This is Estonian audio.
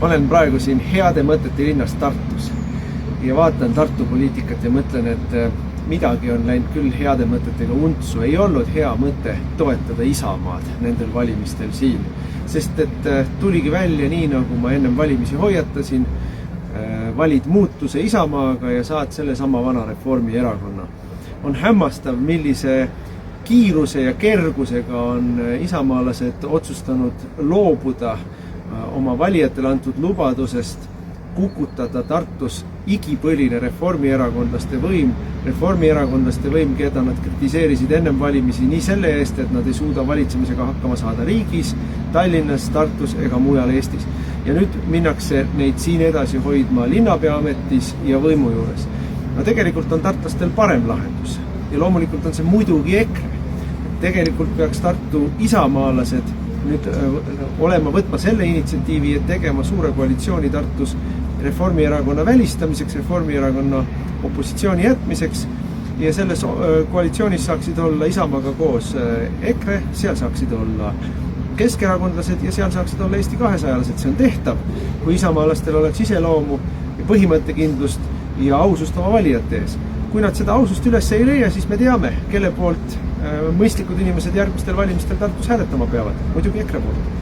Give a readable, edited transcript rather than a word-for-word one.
olen praegu siin heade mõtete linnas Tartus ja vaatan Tartu poliitikat ja mõtlen, et midagi on läinud küll heade mõtetega untsu. Ei olnud hea mõte toetada Isamaad nendel valimistel siin, sest et tuligi välja nii, nagu ma ennem valimisi hoiatasin, valid muutuse Isamaaga ja saad sellesama vana Reformierakonna. On hämmastav, millise kiiruse ja kergusega on isamaalased otsustanud loobuda oma valijatele antud lubadusest kukutada Tartus igipõline reformierakondlaste võim, keda nad kritiseerisid ennem valimisi nii selle eest, et nad ei suuda valitsemisega hakkama saada riigis, Tallinnas, Tartus ega mujal Eestis. Ja nüüd minnakse neid siin edasi hoidma linnapeaametis ja võimu juures. No tegelikult on tartlastel parem lahendus ja loomulikult on see muidugi EKRE. Tegelikult peaks Tartu isamaalased nüüd võtma selle initsiatiivi, et tegema suure koalitsiooni Tartus Reformierakonna välistamiseks, Reformierakonna opositsiooni jätmiseks ja selles koalitsioonis saaksid olla Isamaaga koos EKRE, seal saaksid olla keskerakondlased ja seal saaksid olla Eesti 200-lased. See on tehtav, kui isamaalastel oleks iseloomu ja põhimõttekindlust ja ausust oma valijate ees. Kui nad seda ausust üles ei leia, siis me teame, kelle poolt mõistlikud inimesed järgmistel valimistel Tartus hääletama peavad. Muidugi EKRE poolt.